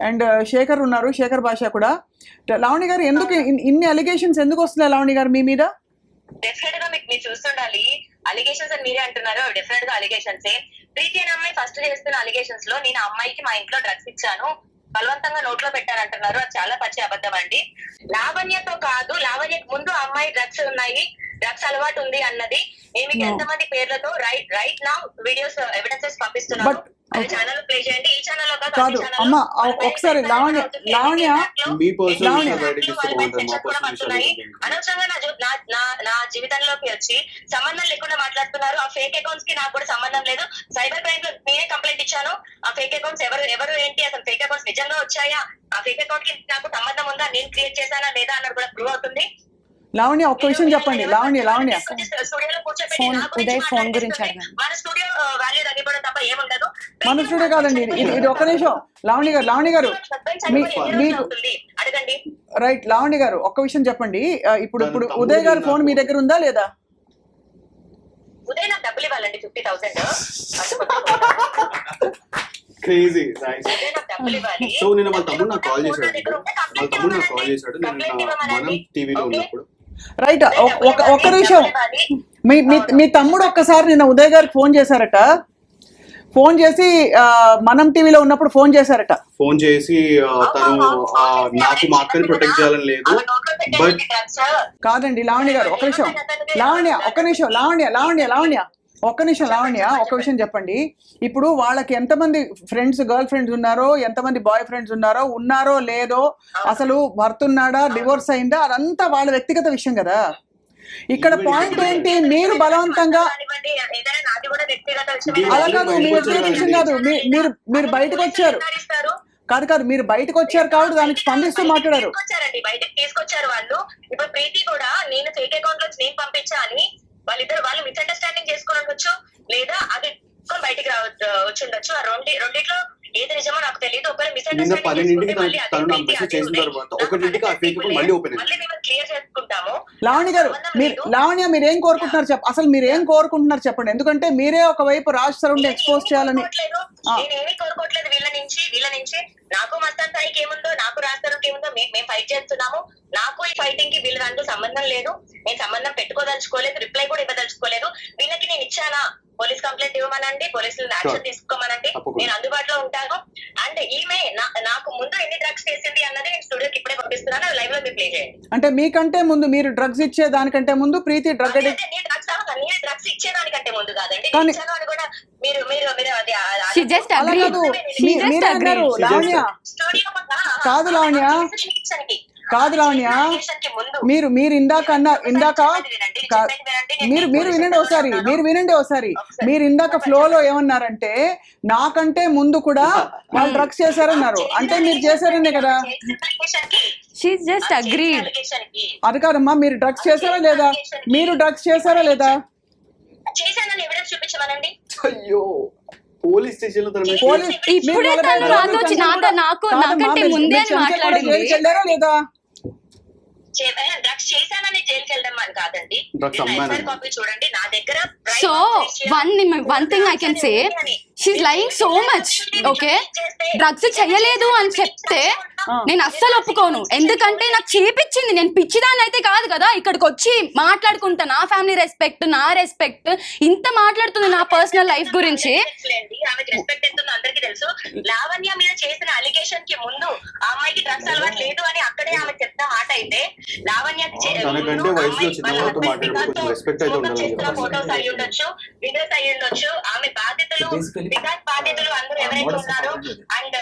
And Shekhar ఉన్నారు, శేఖర్ భాష కూడా. లావణ్య గారు ఎందుకు ఇన్ని అలిగేషన్స్ ఎందుకు వస్తున్నాయి లావణ్య గారు మీ మీద? డెఫినెట్ గా మీరు చూస్తుండాలి. అలిగేషన్స్ అని మీరే అంటున్నారు, డెఫినెట్ గా అలిగేషన్స్. ప్రీతి అనే అమ్మాయి ఫస్ట్ చేస్తున్న అలిగేషన్స్ లో నేను అమ్మాయికి మా ఇంట్లో డ్రగ్స్ ఇచ్చాను, బలవంతంగా నోట్లో పెట్టారంటున్నారు. అది చాలా పచ్చి అబద్ధం అండి. లావణ్యతో కాదు, లావణ్యకు ముందు అమ్మాయి డ్రగ్స్ ఉన్నాయి, డ్రగ్స్ అలవాటు ఉంది అన్నది. నేను మీకు ఎంతమంది పేర్లతో రైట్ నౌ వీడియోస్ ఎవిడెన్సెస్ పంపిస్తున్నాను. ఛానల్ ప్లే చేయండి. ఈ ఛానల్ లో కాదు అమ్మా, ఒకసారి లావణ్య అనవసరంగా నా జీవితంలోకి వచ్చి సంబంధం లేకుండా మాట్లాడుతున్నారు. ఆ ఫేక్ అకౌంట్స్ కి నాకు కూడా సంబంధం లేదు. సైబర్ క్రైమ్ లో నేనే కంప్లైంట్ ఇచ్చాను. ఆ ఫేక్ అకౌంట్స్ ఎవరు ఏంటి, అసలు ఫేక్ అకౌంట్స్ నిజంగా వచ్చాయా, ఆ ఫేక్ అకౌంట్ కి నాకు సంబంధం ఉందా, నేను క్రియేట్ చేశానా లేదా అన్నది కూడా ప్రూవ్ అవుతుంది. లావణ్య ఒక్క విషయం చెప్పండి. లావణ్య స్టూడియోలో ఉదయ్ ఫోన్ గురించి మన స్టూడియో వాల్యూ తగ్గిపోవడం తప్ప ఏముండదు. మన స్టూడియో కాదండి ఇది. ఒక్క నిమిషం లావణ్య గారు మీకు అడగండి. రైట్ లావణ్య గారు ఒక్క విషయం చెప్పండి. ఇప్పుడు ఉదయ్ గారు ఫోన్ మీ దగ్గర ఉందా లేదా? ఉదయ్ నాకు డబ్బులు ఇవ్వాలండి 50,000. క్రేజీ. సో నేను వాళ్ళ తమ్ముడు నాకు కాల్ చేశాడు నేను మనం టీవీలో ఉన్నప్పుడు. రైట్, ఒక్క నిమిషం. మీ తమ్ముడు ఒక్కసారి నిన్న ఉదయ్ గారికి ఫోన్ చేశారట. ఫోన్ చేసి మనం టీవీలో ఉన్నప్పుడు ఫోన్ చేశారట. ఫోన్ చేసి తను నాకు మా అక్కని ప్రొటెక్ట్ చేయాలని లేదు. బట్ కాదండి లావణ్య గారు ఒక్క నిమిషం. లావణ్య ఒక్క విషయం చెప్పండి. ఇప్పుడు వాళ్ళకి ఎంతమంది ఫ్రెండ్స్, గర్ల్ ఫ్రెండ్స్ ఉన్నారో, ఎంతమంది బాయ్ ఫ్రెండ్స్ ఉన్నారో లేదో, అసలు భర్త ఉన్నాడా, డివోర్స్ అయిందా, అదంతా వాళ్ళ వ్యక్తిగత విషయం కదా. ఇక్కడ పాయింట్ ఏంటి, మీరు బలవంతంగా అలా కాదు, మీ వ్యక్తిగత విషయం కాదు. మీరు బయటకు వచ్చారు కాదు మీరు బయటకు వచ్చారు కాబట్టి దానికి స్పందిస్తూ మాట్లాడారు. బయటకు తీసుకొచ్చారు వాళ్ళు. ఇప్పుడు ప్రీతి కూడా నేను ఫేక్ అకౌంట్ లో నేను పంపించా అని వాళ్ళు మిస్అండర్స్టాండింగ్ చేసుకుని ఉండొచ్చు, లేదా అది బయటికి వచ్చి ఉండొచ్చు. ఆ రెండిట్లో ఏది నిజమో నాకు తెలియదు. ఒకవేళ మిస్అండర్స్టాండింగ్ క్లియర్ చేసుకుంటాము. లావణ్య మీరేం కోరుకుంటున్నారు అసలు మీరేం కోరుకుంటున్నారు చెప్పండి. ఎందుకంటే మీరే ఒకవైపు రాజ్ సరౌండ్ ఎక్స్పోజ్ చేయాలని. నేనేమి కోరుకోవట్లేదు వీళ్ళ నుంచి. నాకు మస్తాన్ సాయికి ఏముందో, నాకు రాజ్ సరౌండ్కి ఏముందో మేము ఫైట్ చేస్తున్నాము. నాకు ఈ ఫైటింగ్ కి వీళ్ళ దాంట్లో సంబంధం లేదు. నేను సంబంధం పెట్టుకోదలుచుకోలేదు, రిప్లై కూడా ఇవ్వదలుచుకోలేదు. వీళ్ళకి నేను ఇచ్చానా, పోలీస్ కంప్లైంట్ ఇవ్వమనండి, పోలీసులు యాక్షన్ తీసుకోమనండి, నేను అందుబాటులో ఉంటాను. అండ్ ఈమె నాకు ముందు ఎన్ని డ్రగ్స్ చేసింది అన్నది నేను స్టూడియోకి ఇప్పుడే పంపిస్తున్నాను. లైవ్ లో మీరు ప్లే చేయండి. అంటే మీకంటే ముందు, మీరు డ్రగ్స్ ఇచ్చే దానికంటే ముందు ప్రీతి డ్రగ్స్ ఇచ్చేదానికంటే ముందు కాదండి, అని కూడా మీరు కాదు లావణ్య మీరు ఇందాక మీరు వినండి ఒకసారి. మీరు ఇందాక ఫ్లోలో ఏమన్నారంటే నాకంటే ముందు కూడా వాళ్ళు డ్రగ్స్ చేశారన్నారు. అంటే మీరు చేశారనే కదా. అది కాదమ్మా, మీరు డ్రగ్స్ చేశారా లేదా? చేశానని ఎవిడెన్స్ చూపించమనండి. అయ్యో, పోలీస్ స్టేషన్ లో నాకంటే ముందే మాట్లాడింది. డ్రగ్స్ చేశానని జైలుకి వెళ్ళడం అని కాదండి. కాపీ చూడండి నా దగ్గర. So one thing I can say, she's lying so much. Okay, drugs చెయ్యలేదు అని చెప్తే నేను అస్సలు ఒప్పుకోను. ఎందుకంటే నాకు చేపించింది, నేను పిచ్చిదాన్ని అయితే కాదు కదా. ఇక్కడికి వచ్చి మాట్లాడుకుంటా, నా ఫ్యామిలీ రెస్పెక్ట్, నా రెస్పెక్ట్, ఇంత మాట్లాడుతుంది నా పర్సనల్ లైఫ్ గురించి. ఆమెకి రెస్పెక్ట్ ఎంత ఉందో అందరికీ తెలుసు. లావణ్య మీద చేసిన అలిగేషన్ కి ముందు ఆ అమ్మాయికి డ్రగ్స్ అలవాటు లేదు అని అక్కడే ఆమె చెప్తున్న మాట అయితే, లావణ్యకి ఫోటోస్ అయ్యి ఉండొచ్చు, వీడియోస్ అయ్యి ఉండొచ్చు. ఆమె బాధితులు అందరూ ఎవరైతే ఉన్నారో, అండ్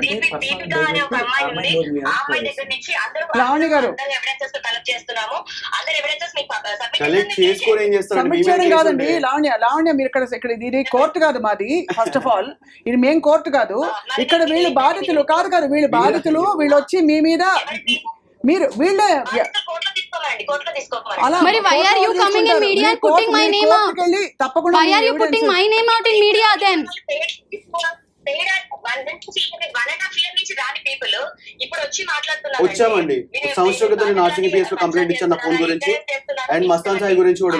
దీపిక అనే ఒక అమ్మాయి ఉంది, ఆ అమ్మాయి దగ్గర నుంచి అందరూ ఎవిడెన్సెస్ కలెక్ట్ చేస్తున్నాము. అందరు ఎవిడెన్సెస్ సబ్మిట్ చేయడం కాదండి లావణ్య మీరు ఇక్కడ ఇది కోర్టు కాదు మాది. ఫస్ట్ ఆఫ్ ఆల్ ఇది మేం కోర్టు కాదు. ఇక్కడ వీళ్ళు బాధితులు కాదు వీళ్ళు బాధితులు. వీళ్ళు వచ్చి మీ మీద మీరు వీళ్ళే మరి why are you coming in media and putting my name out? Why are you putting my name out in media then? వచ్చామండి. సంవత్సరం క్రితం నేను ఆర్సీపీ PS లో కంప్లైంట్ ఇచ్చాను నా ఫోన్ గురించి అండ్ మస్తాన్ సాయి గురించి కూడా.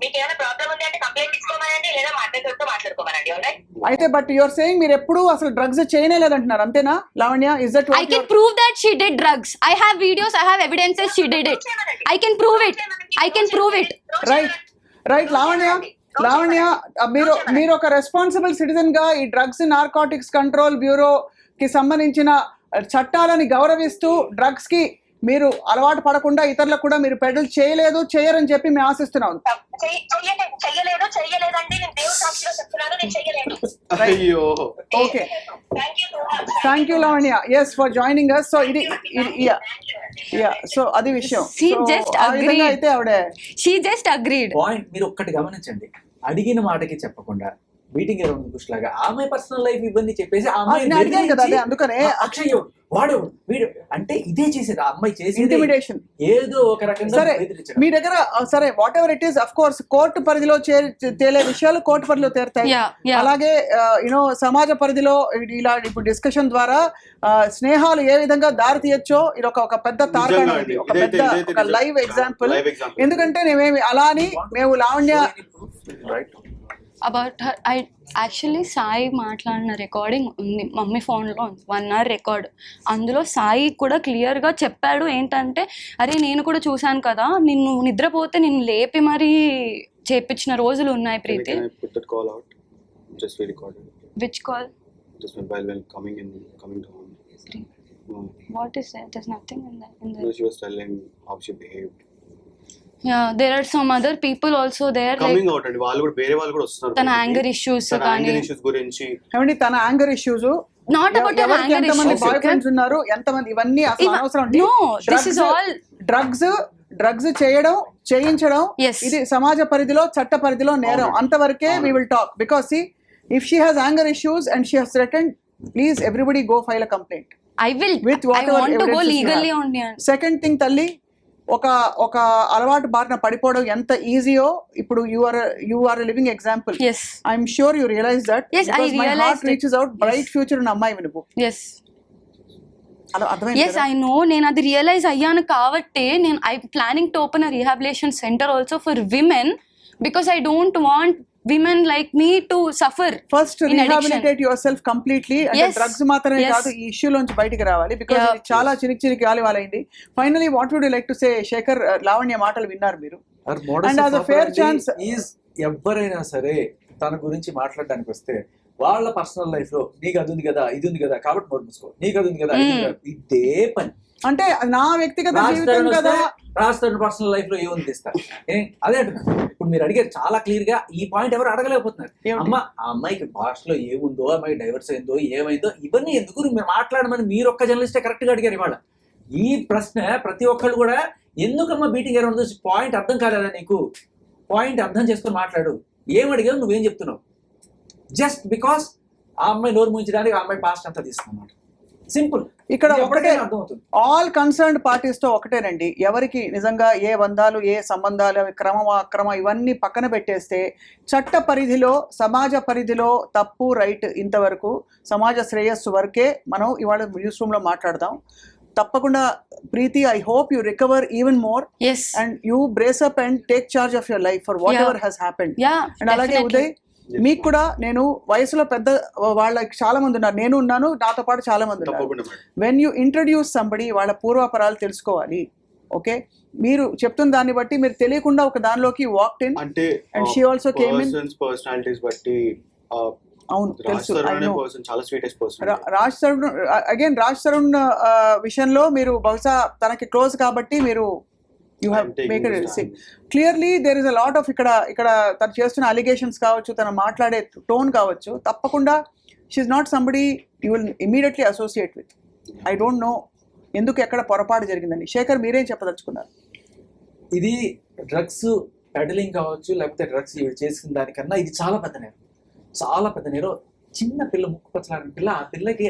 మీకు ఏమైనా ప్రాబ్లం ఉంది అంటే కంప్లైంట్ ఇచ్చుకోమనండి, లేదా మాట్లాడుతూ మాట్లాడుకోమనండి. అయితే బట్ యువర్ సేయింగ్ మీరు ఎప్పుడు అసలు డ్రగ్స్ చేయలేదంటున్నారు అంతేనా Lavanya? Is that I can prove that she did drugs. I have videos, I have evidences she did it. I can prove it. I can prove it. Right Lavanya మీరు ఒక responsible citizen గా ఈ drugs narcotics control bureau కి సంబంధించిన చట్టాలని గౌరవిస్తూ drugs కి మీరు అలవాటు పడకుండా ఇతరులకు కూడా మీరు పెడల్ చేయరని చెప్పి మేము ఆశిస్తున్నాం. చెయ్యలేదండి, నేను దేవుడు సాక్షిగా చెప్తున్నాను, నేను చెయ్యలేదు. అయ్యో okay, thank you Lavanya, yes for joining us. So ఇది సో అది విషయం. She just agreed. అయితే ఆవిడే She just agreed. పాయింట్ మీరు ఒక్కటి గమనించండి, అడిగిన మాటకి చెప్పకుండా మీటింగ్ అరౌండ్ బుష్ లాగా ఆమె పర్సనల్ లైఫ్ ఇవన్నీ చెప్పేసి ఆ అమ్మాయి నేను అడిగాను కదా, అదే అందుకనే అక్షయ్ వాడు వీడు అంటే ఇదే చేసేది ఆ అమ్మాయి చేసేది ఇంటిమిడేషన్. ఏదో ఒక రకంగా సరే బెదిరించడం. మీ దగ్గర సరే what ever it is, of course court పరిధిలో తేలే విషయాలు కోర్టు పరిధిలో తేరుతాయి. Yeah. అలాగే యూనో సమాజ పరిధిలో ఇలా ఇప్పుడు డిస్కషన్ ద్వారా స్నేహాలు ఏ విధంగా దారి తీయొచ్చో ఇది ఒక పెద్ద తార్కాణం, ఇది ఒక పెద్ద ఒక లైవ్ ఎగ్జాంపుల్. ఎందుకంటే నేమేమి అలా అని మేము Lavanya About her, I actually Sai మాట్లాడిన రికార్డింగ్ ఉంది మమ్మీ ఫోన్లో, 1 hour రికార్డ్. అందులో సాయి కూడా క్లియర్గా చెప్పాడు ఏంటంటే, అరే నేను కూడా చూశాను కదా, నిన్ను నిద్రపోతే నిన్ను లేపి మరీ చేపించిన రోజులు ఉన్నాయి Preeti. Which call? What is that? There is nothing in that. She was telling how she behaved. Yeah, there are some other people also there, Coming out అండి, వాళ్ళు కూడా వేరే వాళ్ళు కూడా వస్తున్నారు. తన యాంగర్ ఇష్యూస్ తన కానీ anger issues గురించి ఏమండి తన anger issues, not about her anger ఎంతమంది issues. బాయ్ ఫ్రెండ్స్ ఉన్నారు, ఎంతమంది, ఇవన్నీ అసలు అనవసరం. No, this is all drugs చేయించడం Yes. ఇది సమాజ పరిధిలో చట్ట పరిధిలో నేరం, అంతవరకే we will talk. Because see, if she has anger issues and she has threatened, please everybody go file a complaint. I will. With I whatever want to go evidences you legally have. only. Second thing తల్లి, ఒక అలవాటు బారిన పడిపోవడం ఎంత ఈజీయో ఇప్పుడు you are living example. Yes. I'm sure you realize that. Yes, I my realized heart it. Reaches out, bright future ఉన్న అమ్మాయి నువ్వు. Yes. అలా అర్థమైంది Yes, I know. నేను అది రియలైజ్ అయ్యాను కాబట్టి నేను I planning to open a rehabilitation centre also for women, because I don't want women like me to suffer first in addiction. Rehabilitate yourself completely. అంటే Yes. Drugs మాత్రమే Yes. కాదు, ఈ issue నుంచి బయటికి రావాలి. Because Yeah. ఇది చాలా చిరికి గాలివాలైంది. Finally what would you like to say Shekhar? Lavanya మాటలు విన్నారు మీరు. And as a fair chance- ఎవరైనా సరే తన గురించి మాట్లాడడానికి వస్తే వాళ్ళ పర్సనల్ లైఫ్ లో నీకు అది ఉంది కదా, ఇది ఉంది కదా, కాబట్టి నోట్ మూసుకో, నీకు అది ఉంది కదా, ఇది ఉంది కదా, ఇదే పని. అంటే నా వ్యక్తిగత జీవితం కదా, రాష్ట్ర పర్సనల్ లైఫ్ లో ఏముంది ఇస్తారు. అదే అంటున్నాను. ఇప్పుడు మీరు అడిగారు చాలా క్లియర్ గా, ఈ పాయింట్ ఎవరు అడగలేకపోతున్నారు. ఏమిటి? ఆ అమ్మాయికి భాషలో ఏముందో, అమ్మాయి డైవర్స్ అయిందో, ఏమైందో, ఇవన్నీ ఎందుకు మీరు మాట్లాడమని మీరు ఒక్క జర్నలిస్టే కరెక్ట్ గా అడిగారు ఇవాళ. ఈ ప్రశ్న ప్రతి ఒక్కళ్ళు కూడా, ఎందుకమ్మా బీటింగ్ అరౌండ్ దిస్ పాయింట్ అర్థం కాలేదా నీకు? పాయింట్ అర్థం చేసుకుని మాట్లాడు. ఏం అడిగావు, నువ్వేం చెప్తున్నావు? జస్ట్ బికాస్ ఆ అమ్మాయి నోరు ముంచడానికి ఆ అమ్మాయి పాస్ట్ అంతా తీసుకున్నమాట. సింపుల్. ఇక్కడ ఒకటే అర్థమవుతుంది. ఆల్ కన్సర్న్డ్ పార్టీస్ తో ఒకటేనండి, ఎవరికి నిజంగా ఏ బంధాలు, ఏ సంబంధాలు, క్రమం అక్రమ ఇవన్నీ పక్కన పెట్టేస్తే చట్ట పరిధిలో, సమాజ పరిధిలో తప్పు రైట్ ఇంతవరకు సమాజ శ్రేయస్సు వరకే మనం ఇవాళ న్యూస్ రూమ్ లో మాట్లాడదాం. తప్పకుండా Preeti, I hope you recover even more Yes. And you brace up and take charge of your life for whatever has happened. Yeah, and అలాగే definitely. ఉదయ్, మీకు కూడా నేను వయసులో పెద్ద వాళ్ళకి చాలా మంది ఉన్నారు, నేను ఉన్నాను, నాతో పాటు చాలా మంది ఉన్నారు. తప్పకుండా madam. When you introduce somebody, వాళ్ళ పూర్వాపరాలు తెలుసుకోవాలి. ఓకే, మీరు చెప్తున్న దాన్ని బట్టి మీరు తెలియకుండా ఒక దానిలోకి వాక్డ్ ఇన్. అంటే And she also came in. Personalities బట్టి అవును, తెలుసు. పర్సన్ చాలా స్వీటెస్ట్ పర్సన్. రాజ్ తరుణ్ విషయంలో మీరు బహుశా తనకి క్లోజ్ కాబట్టి మీరు you have make it clearly there is a lot of ఇక్కడ తను చేస్తున్న అలిగేషన్స్ కావచ్చు, తను మాట్లాడే టోన్ కావచ్చు, తప్పకుండా she's not somebody you will immediately associate with. I don't know ఎందుకు ఎక్కడ పొరపాటు జరిగిందని. శేఖర్, మీరేం చెప్పదలుచుకున్నారు? ఇది డ్రగ్స్ పెడలింగ్ కావచ్చు, లేకపోతే డ్రగ్స్ చేసిన దానికన్నా ఇది చాలా పెద్ద నేరం, చాలా పెద్ద నేరం. చిన్న పిల్ల, ముక్కు పచ్చలాడిన పిల్ల, ఆ పిల్లకి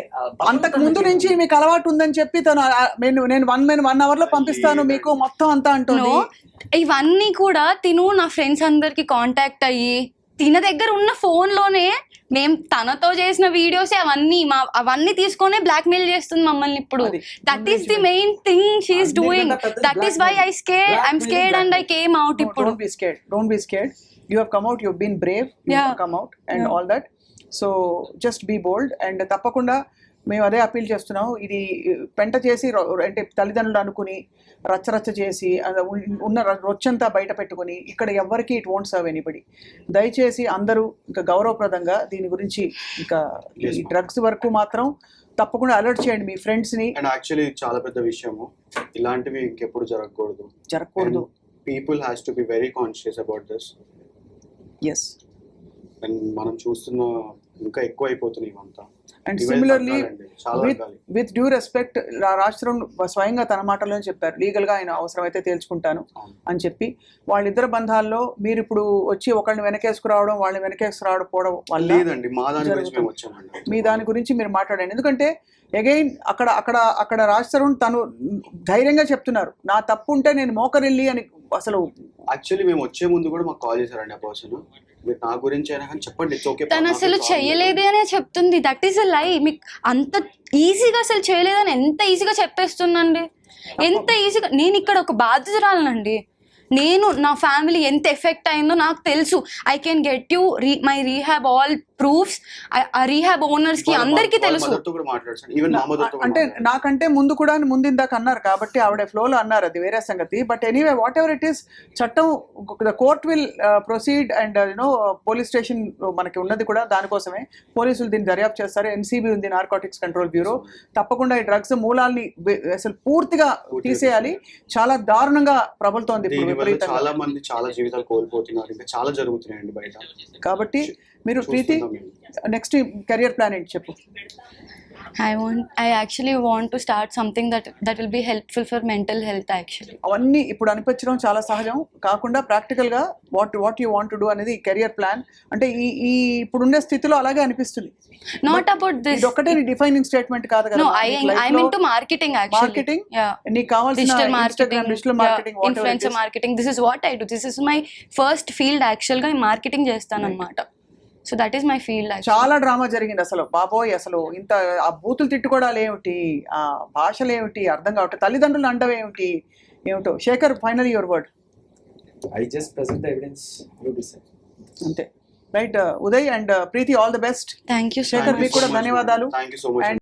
అంతకు ముందు నుంచి మీకు అలవాటు ఉందని చెప్పి తను నేను 1 hour లో పంపిస్తాను మీకు మొత్తం అంతా అంటుంది. ఇవన్నీ కూడా తిను నా ఫ్రెండ్స్ అందరికి కాంటాక్ట్ అయ్యి తిన దగ్గర ఉన్న ఫోన్ లోనే మేము తనతో చేసిన వీడియోస్ అవన్నీ తీసుకొని బ్లాక్ మెయిల్ చేస్తుంది మమ్మల్ని ఇప్పుడు. That is the main thing she is doing. That is why I'm scared and I came out. ఇప్పుడు don't be scared. You have come out, you've been brave, you have come out and all that. So just be bold. And తప్పకుండా మేము అదే appeal చేస్తున్నాం. ఇది పెంట చేసి అంటే తల్లిదండ్రులు అనుకుని రచ్చరచ్చ చేసి ఉన్న రొచ్చంతా బయట పెట్టుకుని ఇక్కడ ఎవ్వరికి ఇట్ వోంట్ సర్వ్ ఎనీబడి. దయచేసి అందరూ ఇంకా గౌరవప్రదంగా దీని గురించి ఇంకా ఈ డ్రగ్స్ వరకు మాత్రం తప్పకుండా అలర్ట్ చేయండి మీ ఫ్రెండ్స్ని. అండ్ యాక్చువల్లీ చాలా పెద్ద విషయము, ఇలాంటివి ఇంకెప్పుడు జరగకూడదు. People has to be very conscious about this. Yes. And మనం చూస్తున్న ఇంకా ఎక్కువ అయిపోతున్నాయి ఇవంతా. And similarly with due respect, Raj Tarun స్వయంగా తన మాటల్లో చెప్పారు లీగల్గా ఆయన అవసరమైతే తేల్చుకుంటాను అని చెప్పి. వాళ్ళిద్దరు బంధాల్లో మీరు ఇప్పుడు వచ్చి ఒకరిని వెనకేసుకురావడం, వాళ్ళని వెనకేసుకురావడం వల్ల లేదండి, మా దాని గురించి మేము వచ్చామండి. మీ దాని గురించి మీరు మాట్లాడండి. ఎందుకంటే అగైన్ అక్కడ రాజ్ తరుణ్ తను ధైర్యంగా చెప్తున్నారు, నా తప్పు ఉంటే నేను మోకరిల్లి అని. అసలు యాక్చువల్లీ మేము వచ్చే ముందు కూడా మాకు కాల్ చేశారండి ఆ పర్సన్, మీరు నా గురించి అయినా కానీ చెప్పండి. తను అసలు చెయ్యలేదే అనే చెప్తుంది. దట్ ఈస్ అ లై. మీకు అంత ఈజీగా అసలు చేయలేదని ఎంత ఈజీగా చెప్పేస్తుందండి, ఎంత ఈజీగా. నేను ఇక్కడ ఒక బాధితురాలనండి. నేను నా ఫ్యామిలీ ఎంత ఎఫెక్ట్ అయిందో నాకు తెలుసు. I can get you my rehab all proofs. ఆ రీహాబ్ ఓనర్స్ కి అందరికీ తెలుసు. అంటే నాకంటే ముందు కూడా ఇందాక అన్నారు కాబట్టి ఆవిడ ఫ్లోలో అన్నారు, అది వేరే సంగతి. But anyway whatever it is, చట్టం the court will proceed. And you know police station మనకి ఉన్నది కూడా దానికోసమే. పోలీసులు దీన్ని దర్యాప్తు చేస్తారు. ఎన్సీబీ ఉంది, నార్కోటిక్స్ కంట్రోల్ బ్యూరో. తప్పకుండా ఈ డ్రగ్స్ మూలాల్ని అసలు పూర్తిగా తీసేయాలి. చాలా దారుణంగా ప్రబలుతోంది ఇప్పుడు. చాలా మంది చాలా జీవితాలు కోల్పోతున్నారు, ఇంకా చాలా జరుగుతున్నాయండి బయట. కాబట్టి మీరు ప్రీతి నెక్స్ట్ కెరియర్ ప్లాన్ ఏంటి చెప్పు. I actually want to start something that will be helpful for mental health actually. అవన్నీ ఇప్పుడు అనిపించడం చాలా సహజం. కాకుండా ప్రాక్టికల్ గా what you want to do అనేది కెరియర్ ప్లాన్. అంటే ఈ ఇప్పుడున్న స్థితిలో అలాగే అనిపిస్తుంది. Not about this. ఇది ఒక్కటే డిఫైనింగ్ స్టేట్మెంట్ కాదు కదా. No, I'm into marketing actually. Marketing. Yeah. నీకు కావాల్సిన Digital marketing, digital marketing, influencer marketing. This is what I do. This is my first field actually గా మార్కెటింగ్ చేస్తాను అన్నమాట. So that is my field. చాలా drama జరిగింది అసలు బాబోయ్. అసలు ఇంత ఆ బూతులు తిట్టుకోవడాలు ఏమిటి, ఆ భాషలు ఏమిటి అర్థం కావట్లేదు, తల్లిదండ్రులు అండవు ఏమిటో. Shekhar, final your word. I just present the evidence, you decide. అంతే right. Uday and Preethi, all the best. Thank you. Shekhar మీకు కూడా ధన్యవాదాలు. Thank you so much.